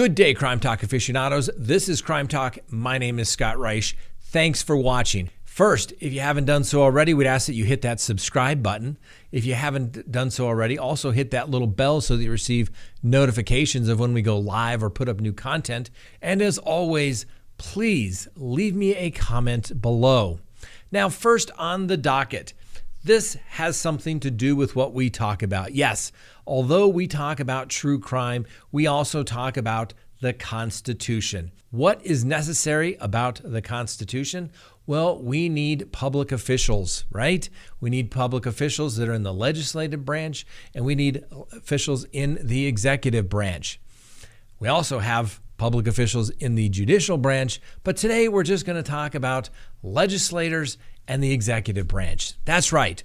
Good day, Crime Talk aficionados. This is Crime Talk. My name is Scott Reisch. Thanks for watching. First, if you haven't done so already, we'd ask that you hit that subscribe button. If you haven't done so already, also hit that little bell so that you receive notifications of when we go live or put up new content. And as always, please leave me a comment below. Now, first on the docket, this has something to do with what we talk about. Yes, although we talk about true crime, we also talk about the Constitution. What is necessary about the Constitution? Well, we need public officials, right? We need public officials that are in the legislative branch, and we need officials in the executive branch. We also have public officials in the judicial branch, but today we're just going to talk about legislators and the executive branch. That's right.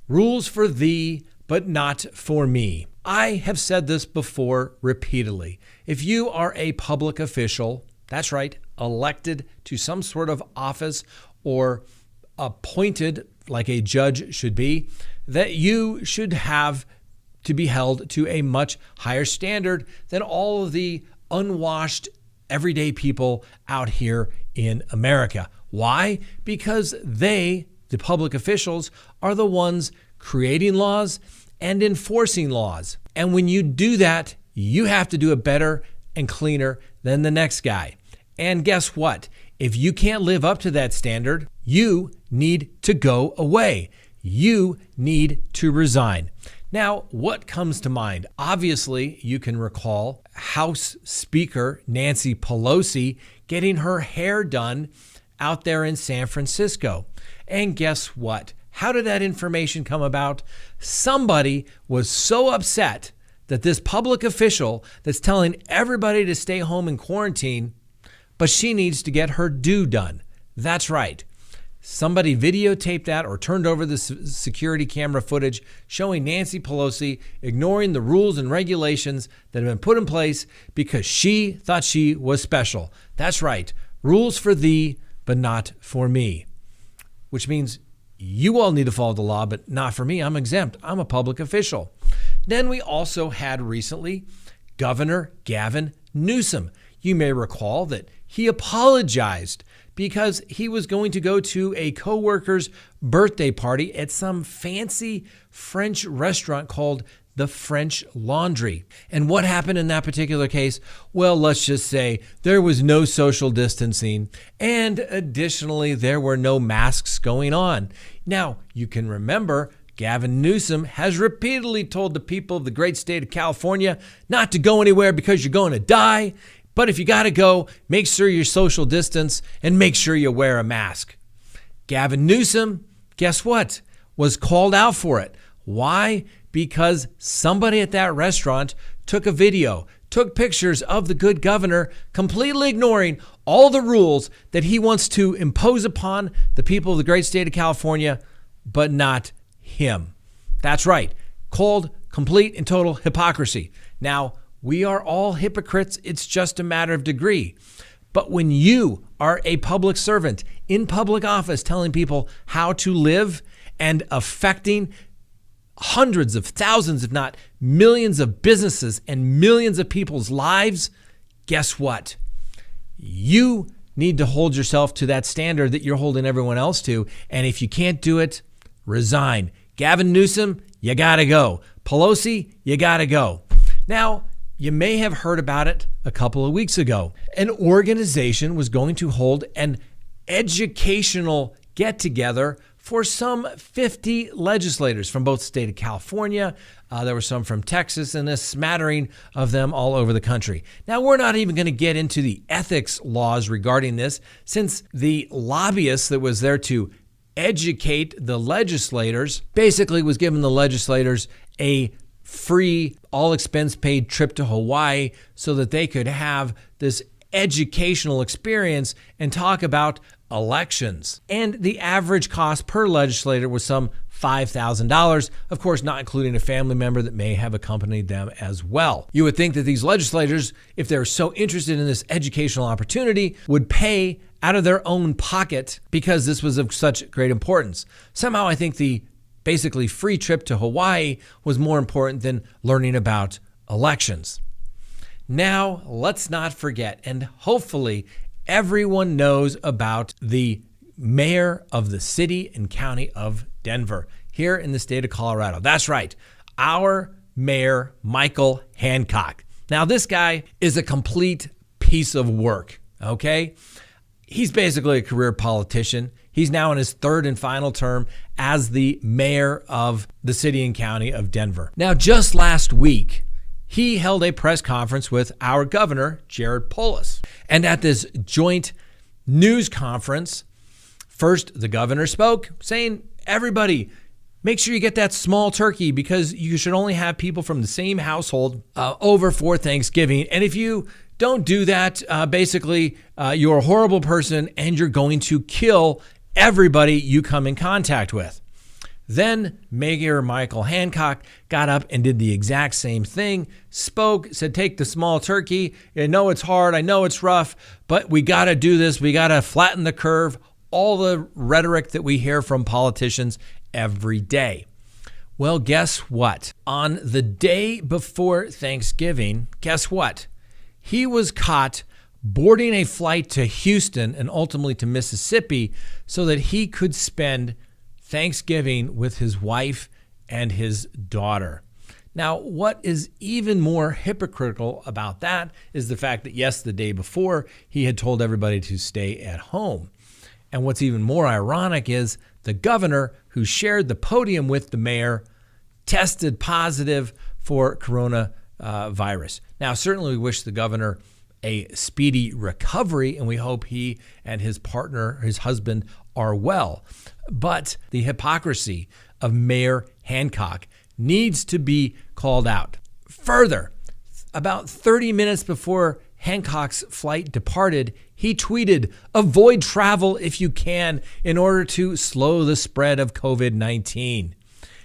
Rules for thee, but not for me. I have said this before repeatedly. If you are a public official, that's right, elected to some sort of office or appointed like a judge should be, that you should have to be held to a much higher standard than all of the unwashed everyday people out here in America. Why? Because they, the public officials, are the ones creating laws and enforcing laws. And when you do that, you have to do it better and cleaner than the next guy. And guess what? If you can't live up to that standard, you need to go away. You need to resign. Now, what comes to mind? Obviously, you can recall House Speaker Nancy Pelosi getting her hair done out there in San Francisco. And guess what? How did that information come about? Somebody was so upset that this public official that's telling everybody to stay home in quarantine, but she needs to get her due done. That's right. Somebody videotaped that or turned over the security camera footage showing Nancy Pelosi ignoring the rules and regulations that have been put in place because she thought she was special. That's right. Rules for thee, but not for me. Which means you all need to follow the law, but not for me. I'm exempt. I'm a public official. Then we also had recently Governor Gavin Newsom. You may recall that he apologized because he was going to go to a coworker's birthday party at some fancy French restaurant called the French Laundry. And what happened in that particular case? Well, let's just say there was no social distancing, and additionally, there were no masks going on. Now, you can remember Gavin Newsom has repeatedly told the people of the great state of California not to go anywhere because you're going to die. But if you got to go, make sure you social distance and make sure you wear a mask. Gavin Newsom, guess what? Was called out for it. Why? Because somebody at that restaurant took a video, took pictures of the good governor, completely ignoring all the rules that he wants to impose upon the people of the great state of California, but not him. That's right. Called complete and total hypocrisy. Now, we are all hypocrites. It's just a matter of degree. But when you are a public servant in public office telling people how to live and affecting hundreds of thousands, if not millions of businesses and millions of people's lives, guess what? You need to hold yourself to that standard that you're holding everyone else to. And if you can't do it, resign. Gavin Newsom, you got to go. Pelosi, you got to go. Now, you may have heard about it a couple of weeks ago. An organization was going to hold an educational get-together for some 50 legislators from both the state of California. There were some from Texas and a smattering of them all over the country. Now, we're not even going to get into the ethics laws regarding this, since the lobbyist that was there to educate the legislators basically was giving the legislators a free, all expense paid trip to Hawaii so that they could have this educational experience and talk about elections. And the average cost per legislator was some $5,000, of course, not including a family member that may have accompanied them as well. You would think that these legislators, if they're so interested in this educational opportunity, would pay out of their own pocket because this was of such great importance. Somehow I think the basically free trip to Hawaii was more important than learning about elections. Now, let's not forget, and hopefully everyone knows about the mayor of the city and county of Denver here in the state of Colorado. That's right, our mayor, Michael Hancock. Now, this guy is a complete piece of work, okay? He's basically a career politician. He's now in his third and final term as the mayor of the city and county of Denver. Now, just last week, he held a press conference with our governor, Jared Polis. And at this joint news conference, first, the governor spoke saying, everybody, make sure you get that small turkey because you should only have people from the same household over for Thanksgiving. And if you don't do that, basically, you're a horrible person and you're going to kill everybody you come in contact with. Then Mayor Michael Hancock got up and did the exact same thing, spoke, said, take the small turkey. I know it's hard. I know it's rough, but we got to do this. We got to flatten the curve. All the rhetoric that we hear from politicians every day. Well, guess what? On the day before Thanksgiving, guess what? He was caught boarding a flight to Houston and ultimately to Mississippi so that he could spend Thanksgiving with his wife and his daughter. Now, what is even more hypocritical about that is the fact that, yes, the day before, he had told everybody to stay at home. And what's even more ironic is the governor, who shared the podium with the mayor, tested positive for coronavirus. Now, certainly we wish the governor a speedy recovery, and we hope he and his partner, his husband, are well. But the hypocrisy of Mayor Hancock needs to be called out. Further, about 30 minutes before Hancock's flight departed, he tweeted, avoid travel if you can in order to slow the spread of COVID-19.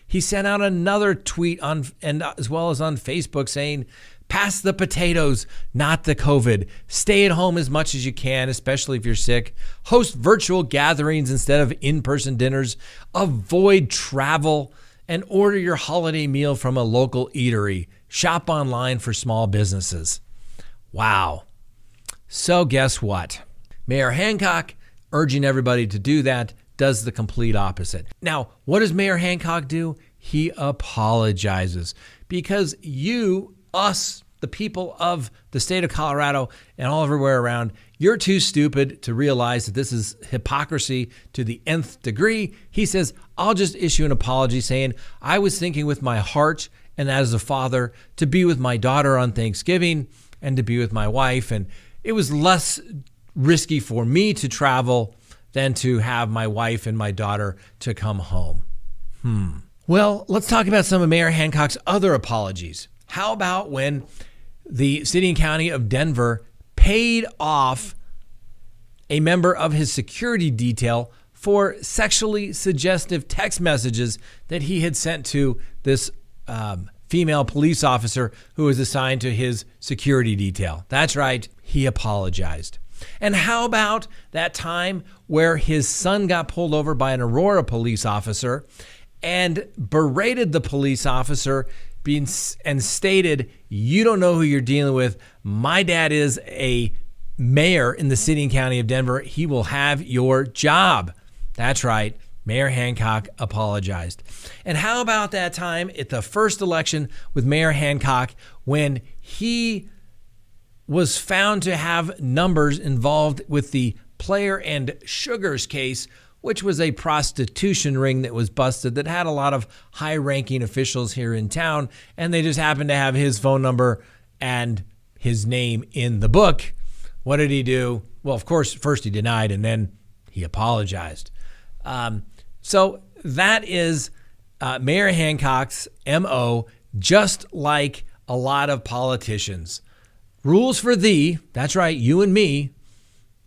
He sent out another tweet and as well as on Facebook saying, pass the potatoes, not the COVID. Stay at home as much as you can, especially if you're sick. Host virtual gatherings instead of in-person dinners. Avoid travel and order your holiday meal from a local eatery. Shop online for small businesses. Wow. So guess what? Mayor Hancock, urging everybody to do that, does the complete opposite. Now, what does Mayor Hancock do? He apologizes because us, the people of the state of Colorado and all everywhere around, you're too stupid to realize that this is hypocrisy to the nth degree. He says, I'll just issue an apology saying, I was thinking with my heart and as a father to be with my daughter on Thanksgiving and to be with my wife. And it was less risky for me to travel than to have my wife and my daughter to come home. Well, let's talk about some of Mayor Hancock's other apologies. How about when the city and county of Denver paid off a member of his security detail for sexually suggestive text messages that he had sent to this female police officer who was assigned to his security detail? That's right, he apologized. And how about that time where his son got pulled over by an Aurora police officer and berated the police officer and stated, you don't know who you're dealing with. My dad is a mayor in the city and county of Denver. He will have your job. That's right. Mayor Hancock apologized. And how about that time at the first election with Mayor Hancock when he was found to have numbers involved with the Player and Sugars case, which was a prostitution ring that was busted that had a lot of high-ranking officials here in town, and they just happened to have his phone number and his name in the book. What did he do? Well, of course, first he denied, and then he apologized. So that is Mayor Hancock's MO, just like a lot of politicians. Rules for thee, that's right, you and me,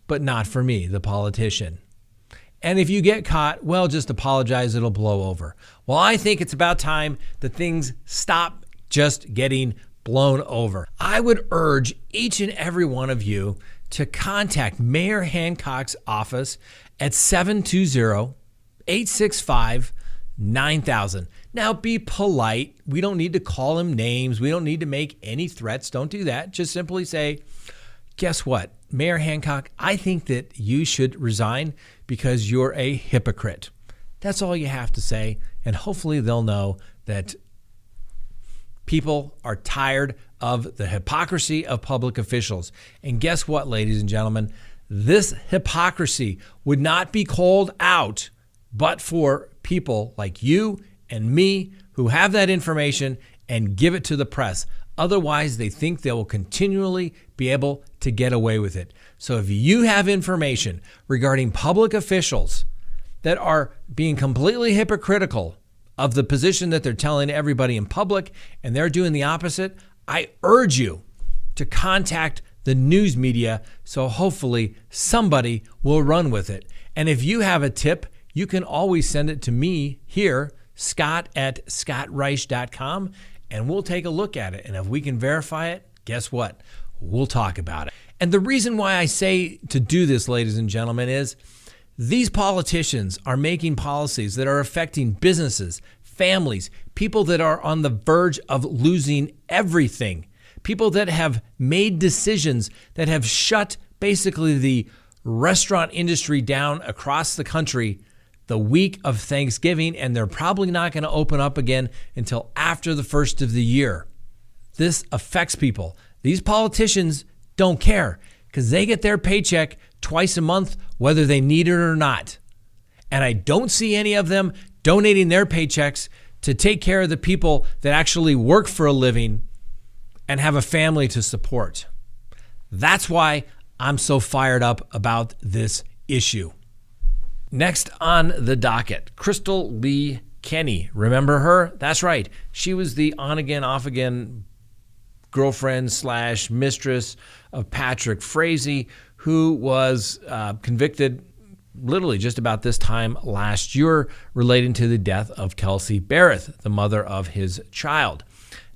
but not for me, the politician. And if you get caught, well, just apologize, it'll blow over. Well, I think it's about time that things stop just getting blown over. I would urge each and every one of you to contact Mayor Hancock's office at 720-865-9000. Now, be polite. We don't need to call him names. We don't need to make any threats. Don't do that. Just simply say, guess what, Mayor Hancock, I think that you should resign because you're a hypocrite. That's all you have to say. And hopefully they'll know that people are tired of the hypocrisy of public officials. And guess what, ladies and gentlemen? This hypocrisy would not be called out but for people like you and me who have that information and give it to the press. Otherwise, they think they will continually be able to get away with it. So if you have information regarding public officials that are being completely hypocritical of the position that they're telling everybody in public and they're doing the opposite, I urge you to contact the news media so hopefully somebody will run with it. And if you have a tip, you can always send it to me here, Scott@ScottReisch.com, and we'll take a look at it. And if we can verify it, guess what? We'll talk about it. And the reason why I say to do this, ladies and gentlemen, is these politicians are making policies that are affecting businesses, families, people that are on the verge of losing everything, people that have made decisions that have shut basically the restaurant industry down across the country the week of Thanksgiving, and they're probably not going to open up again until after the first of the year. This affects people. These politicians don't care because they get their paycheck twice a month, whether they need it or not. And I don't see any of them donating their paychecks to take care of the people that actually work for a living and have a family to support. That's why I'm so fired up about this issue. Next on the docket, Crystal Lee Kenny. Remember her? That's right. She was the on-again, off-again girlfriend / mistress of Patrick Frazee, who was convicted literally just about this time last year relating to the death of Kelsey Barrett, the mother of his child.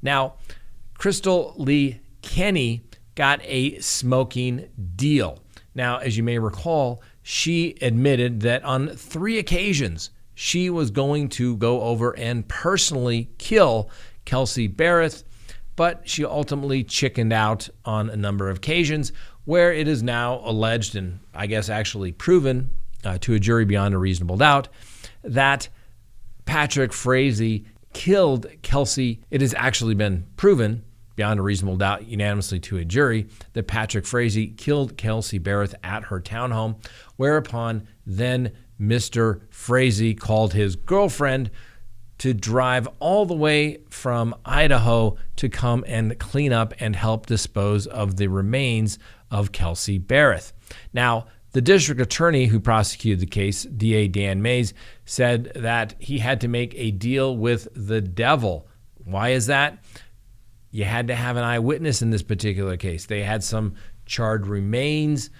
Now, Crystal Lee Kenny got a smoking deal. Now, as you may recall, she admitted that on 3 occasions she was going to go over and personally kill Kelsey Barrett, but she ultimately chickened out on a number of occasions where it is now alleged and I guess actually proven to a jury beyond a reasonable doubt that Patrick Frazee killed Kelsey. It has actually been proven beyond a reasonable doubt unanimously to a jury that Patrick Frazee killed Kelsey Barrett at her townhome, whereupon then Mr. Frazee called his girlfriend to drive all the way from Idaho to come and clean up and help dispose of the remains of Kelsey Barrett. Now, the district attorney who prosecuted the case, DA Dan Mays, said that he had to make a deal with the devil. Why is that? You had to have an eyewitness in this particular case. They had some charred remains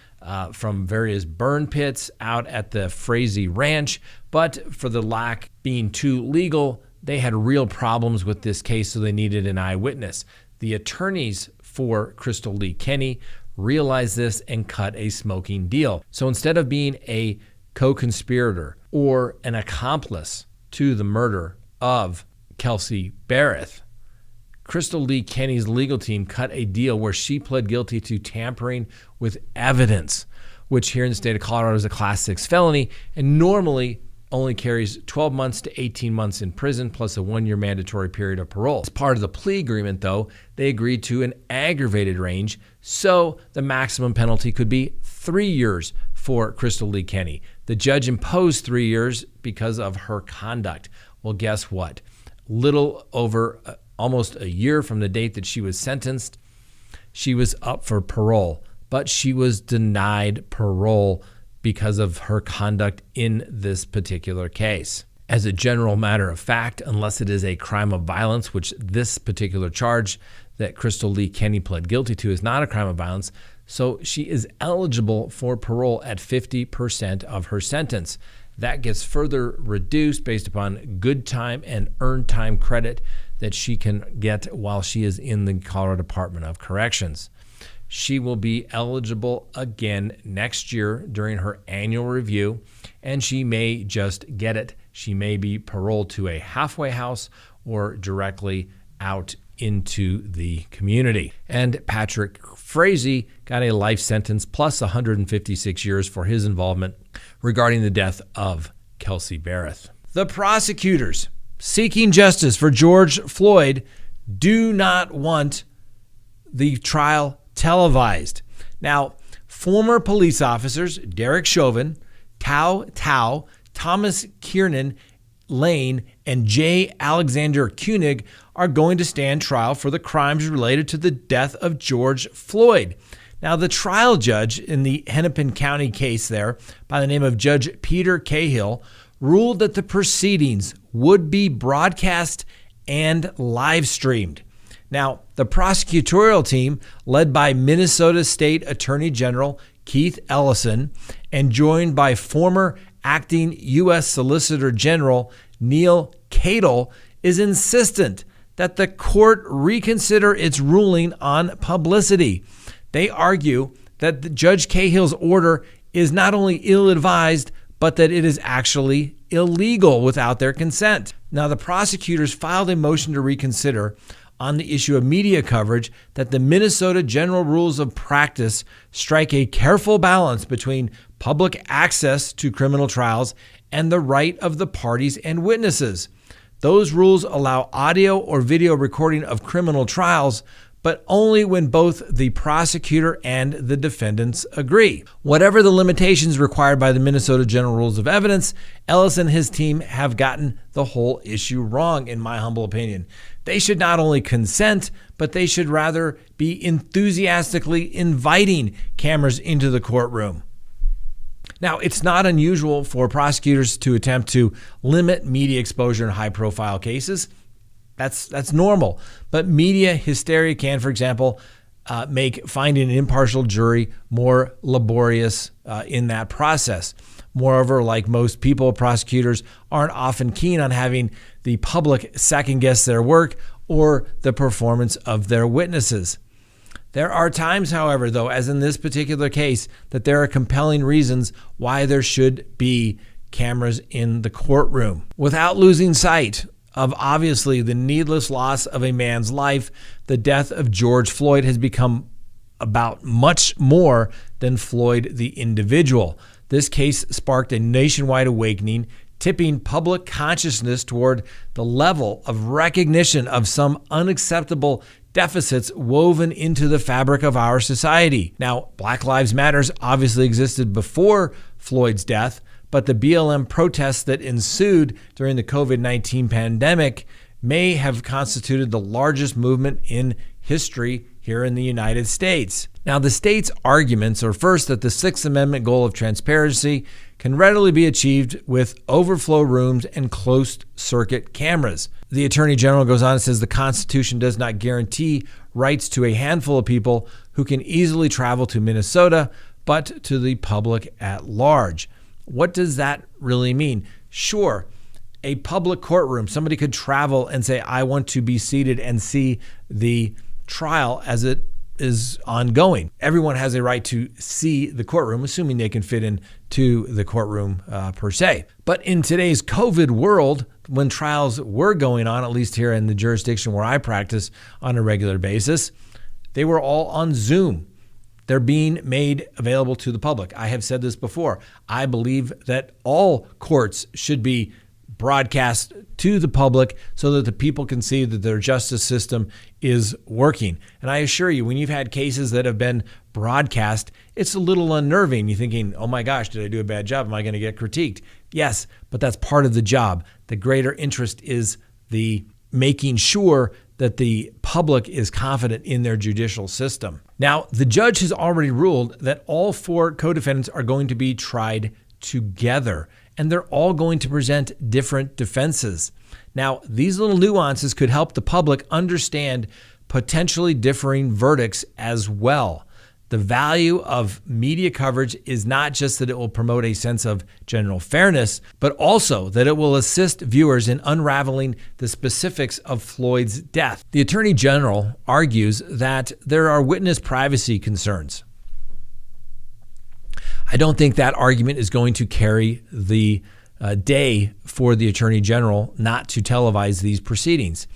from various burn pits out at the Frazee Ranch, but for the lack being too legal, they had real problems with this case, so they needed an eyewitness. The attorneys for Crystal Lee Kenny realized this and cut a smoking deal. So instead of being a co-conspirator or an accomplice to the murder of Kelsey Barrett, Crystal Lee Kenny's legal team cut a deal where she pled guilty to tampering with evidence, which here in the state of Colorado is a Class 6 felony and normally only carries 12 months to 18 months in prison plus a 1-year mandatory period of parole. As part of the plea agreement, though, they agreed to an aggravated range, so the maximum penalty could be 3 years for Crystal Lee Kenny. The judge imposed 3 years because of her conduct. Well, guess what? Little over almost a year from the date that she was sentenced, she was up for parole, but she was denied parole because of her conduct in this particular case. As a general matter of fact, unless it is a crime of violence, which this particular charge that Crystal Lee Kenny pled guilty to is not a crime of violence, so she is eligible for parole at 50% of her sentence. That gets further reduced based upon good time and earned time credit that she can get while she is in the Colorado Department of Corrections. She will be eligible again next year during her annual review, and she may just get it she may be paroled to a halfway house or directly out into the community. And Patrick Frazee got a life sentence plus 156 years for his involvement regarding the death of Kelsey Barrett. The prosecutors seeking justice for George Floyd do not want the trial televised. Now, former police officers Derek Chauvin, Tao, Thomas Kiernan Lane, and J. Alexander Koenig are going to stand trial for the crimes related to the death of George Floyd. Now, the trial judge in the Hennepin County case there, by the name of Judge Peter Cahill, ruled that the proceedings would be broadcast and live streamed. Now, the prosecutorial team, led by Minnesota State Attorney General Keith Ellison and joined by former acting U.S. Solicitor General Neil Catel, is insistent that the court reconsider its ruling on publicity. They argue that Judge Cahill's order is not only ill-advised, but that it is actually illegal without their consent. Now, the prosecutors filed a motion to reconsider on the issue of media coverage that the Minnesota General Rules of Practice strike a careful balance between public access to criminal trials and the right of the parties and witnesses. Those rules allow audio or video recording of criminal trials, but only when both the prosecutor and the defendants agree. Whatever the limitations required by the Minnesota General Rules of Evidence, Ellis and his team have gotten the whole issue wrong, in my humble opinion. They should not only consent, but they should rather be enthusiastically inviting cameras into the courtroom. Now, it's not unusual for prosecutors to attempt to limit media exposure in high-profile cases. That's normal. But media hysteria can, for example, make finding an impartial jury more laborious in that process. Moreover, like most people, prosecutors aren't often keen on having the public second-guess their work or the performance of their witnesses. There are times, however, though, as in this particular case, that there are compelling reasons why there should be cameras in the courtroom. Without losing sight of obviously the needless loss of a man's life, the death of George Floyd has become about much more than Floyd the individual. This case sparked a nationwide awakening, tipping public consciousness toward the level of recognition of some unacceptable deficits woven into the fabric of our society. Now, Black Lives Matter obviously existed before Floyd's death, but the BLM protests that ensued during the COVID-19 pandemic may have constituted the largest movement in history here in the United States. Now, the state's arguments are first that the Sixth Amendment goal of transparency can readily be achieved with overflow rooms and closed-circuit cameras. The Attorney General goes on and says the Constitution does not guarantee rights to a handful of people who can easily travel to Minnesota, but to the public at large. What does that really mean? Sure, a public courtroom, somebody could travel and say, I want to be seated and see the trial as it is ongoing. Everyone has a right to see the courtroom, assuming they can fit into the courtroom per se. But in today's COVID world, when trials were going on, at least here in the jurisdiction where I practice on a regular basis, they were all on Zoom. They're being made available to the public. I have said this before. I believe that all courts should be broadcast to the public so that the people can see that their justice system is working. And I assure you, when you've had cases that have been broadcast, it's a little unnerving. You're thinking, oh my gosh, did I do a bad job? Am I going to get critiqued? Yes, but that's part of the job. The greater interest is the making sure that the public is confident in their judicial system. Now, the judge has already ruled that all four co-defendants are going to be tried together, and they're all going to present different defenses. Now, these little nuances could help the public understand potentially differing verdicts as well. The value of media coverage is not just that it will promote a sense of general fairness, but also that it will assist viewers in unraveling the specifics of Floyd's death. The Attorney General argues that there are witness privacy concerns. I don't think that argument is going to carry the day for the Attorney General not to televise these proceedings.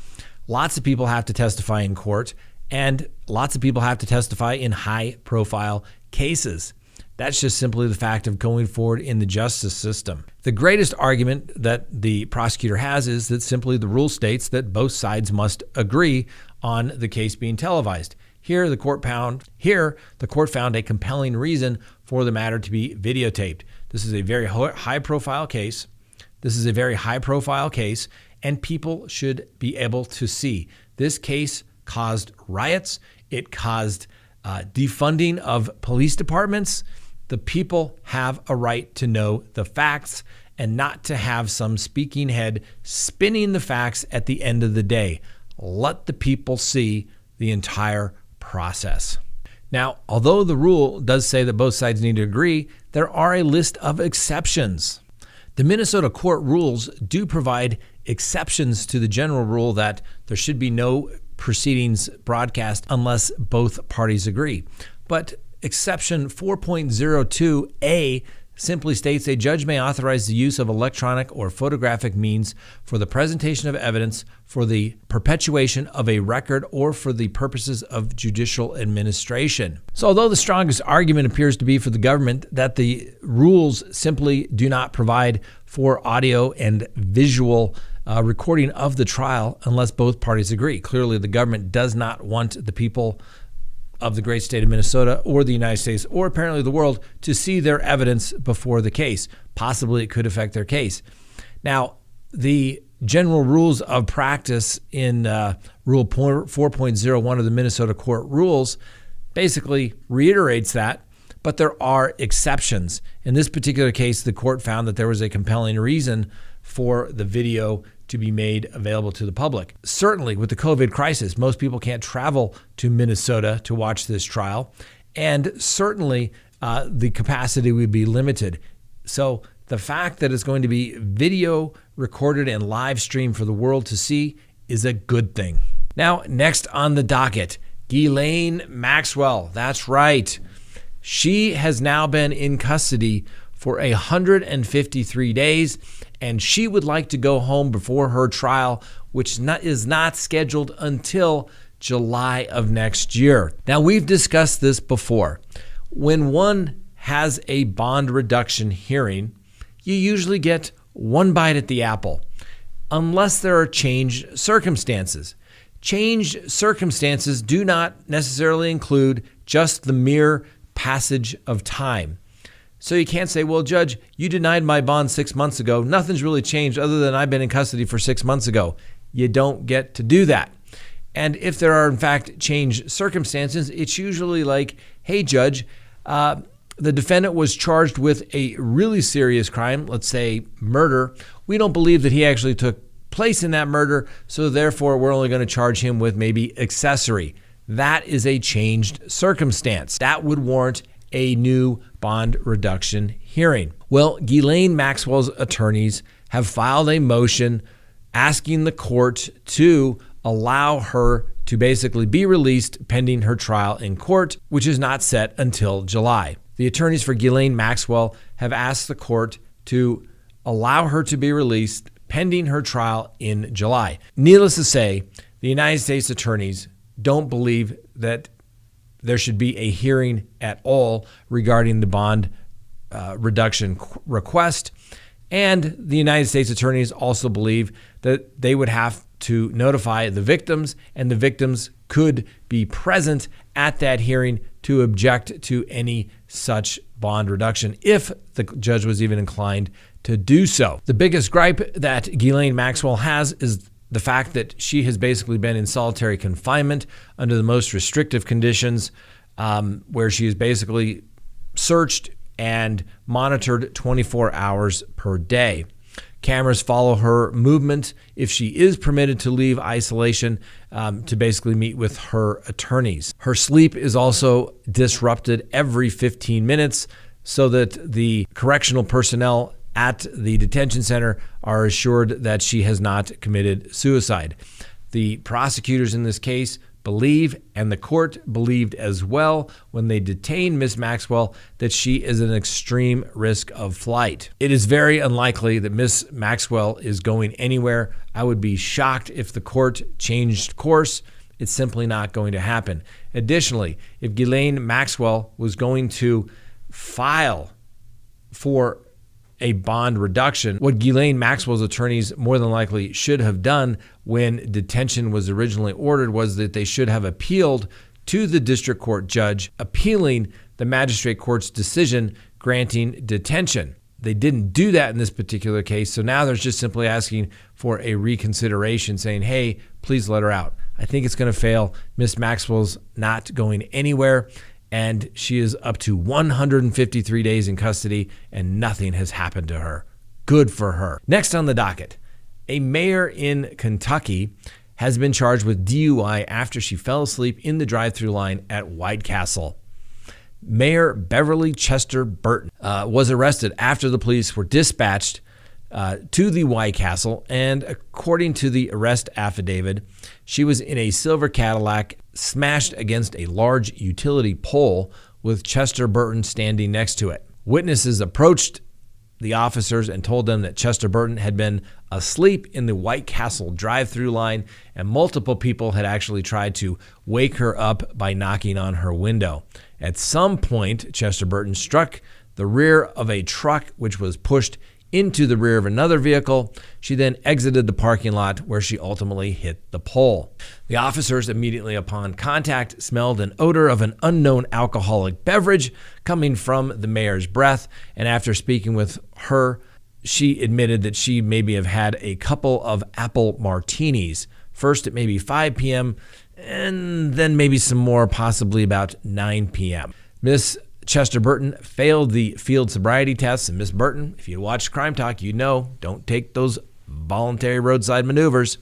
Lots of people have to testify in court, and lots of people have to testify in high-profile cases. That's just simply the fact of going forward in the justice system. The greatest argument that the prosecutor has is that simply the rule states that both sides must agree on the case being televised. Here, the court found a compelling reason for the matter to be videotaped. This is a very high-profile case. And people should be able to see. This case caused riots. It caused defunding of police departments. The people have a right to know the facts and not to have some speaking head spinning the facts at the end of the day. Let the people see the entire process. Now, although the rule does say that both sides need to agree, there are a list of exceptions. The Minnesota court rules do provide exceptions to the general rule that there should be no proceedings broadcast unless both parties agree. But exception 4.02a simply states a judge may authorize the use of electronic or photographic means for the presentation of evidence, for the perpetuation of a record, or for the purposes of judicial administration. So although the strongest argument appears to be for the government that the rules simply do not provide for audio and visual recording of the trial unless both parties agree. Clearly, the government does not want the people of the great state of Minnesota or the United States or apparently the world to see their evidence before the case. Possibly it could affect their case. Now, the general rules of practice in Rule 4.01 of the Minnesota Court Rules basically reiterates that, but there are exceptions. In this particular case, the court found that there was a compelling reason for the video to be made available to the public. Certainly, with the COVID crisis, most people can't travel to Minnesota to watch this trial, and certainly the capacity would be limited. So the fact that it's going to be video recorded and live streamed for the world to see is a good thing. Now, next on the docket, Ghislaine Maxwell. That's right. She has now been in custody for 153 days, and she would like to go home before her trial, which is not scheduled until July of next year. Now, we've discussed this before. When one has a bond reduction hearing, you usually get one bite at the apple, unless there are changed circumstances. Changed circumstances do not necessarily include just the mere passage of time. So you can't say, well, Judge, you denied my bond 6 months ago. Nothing's really changed other than I've been in custody for 6 months ago. You don't get to do that. And if there are, in fact, changed circumstances, it's usually like, hey, Judge, the defendant was charged with a really serious crime, let's say murder. We don't believe that he actually took place in that murder, so therefore we're only going to charge him with maybe accessory. That is a changed circumstance. That would warrant a new bond reduction hearing. Well, Ghislaine Maxwell's attorneys have filed a motion asking the court to allow her to basically be released pending her trial in court, which is not set until July. The attorneys for Ghislaine Maxwell have asked the court to allow her to be released pending her trial in July. Needless to say, the United States attorneys don't believe that there should be a hearing at all regarding the bond reduction request. And the United States attorneys also believe that they would have to notify the victims, and the victims could be present at that hearing to object to any such bond reduction if the judge was even inclined to do so. The biggest gripe that Ghislaine Maxwell has is the fact that she has basically been in solitary confinement under the most restrictive conditions, where she is basically searched and monitored 24 hours per day. Cameras follow her movement if she is permitted to leave isolation to basically meet with her attorneys. Her sleep is also disrupted every 15 minutes so that the correctional personnel at the detention center are assured that she has not committed suicide. The prosecutors in this case believe, and the court believed as well when they detained Ms. Maxwell, that she is an extreme risk of flight. It is very unlikely that Ms. Maxwell is going anywhere. I would be shocked if the court changed course. It's simply not going to happen. Additionally, if Ghislaine Maxwell was going to file for a bond reduction, what Ghislaine Maxwell's attorneys more than likely should have done when detention was originally ordered was that they should have appealed to the district court judge, appealing the magistrate court's decision granting detention. They didn't do that in this particular case, so now they're just simply asking for a reconsideration, saying, hey, please let her out. I think it's going to fail. Miss Maxwell's not going anywhere, and she is up to 153 days in custody, and nothing has happened to her. Good for her. Next on the docket, a mayor in Kentucky has been charged with DUI after she fell asleep in the drive-thru line at White Castle. Mayor Beverly Chester Burton was arrested after the police were dispatched to the White Castle, and according to the arrest affidavit, she was in a silver Cadillac smashed against a large utility pole with Chester Burton standing next to it. Witnesses approached the officers and told them that Chester Burton had been asleep in the White Castle drive-thru line, and multiple people had actually tried to wake her up by knocking on her window. At some point, Chester Burton struck the rear of a truck, which was pushed into the rear of another vehicle. She then exited the parking lot, where she ultimately hit the pole. The officers, immediately upon contact, smelled an odor of an unknown alcoholic beverage coming from the mayor's breath, and after speaking with her, she admitted that she maybe have had a couple of apple martinis, first at maybe 5 p.m., and then maybe some more, possibly about 9 p.m. Miss Chester Burton failed the field sobriety tests, and Miss Burton, if you watch Crime Talk, you know, don't take those voluntary roadside maneuvers.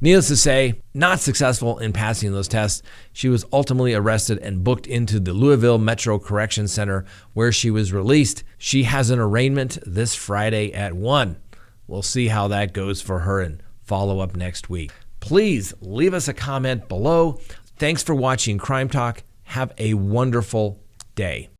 Needless to say, not successful in passing those tests. She was ultimately arrested and booked into the Louisville Metro Correction Center, where she was released. She has an arraignment this Friday at 1. We'll see how that goes for her and follow up next week. Please leave us a comment below. Thanks for watching Crime Talk. Have a wonderful day.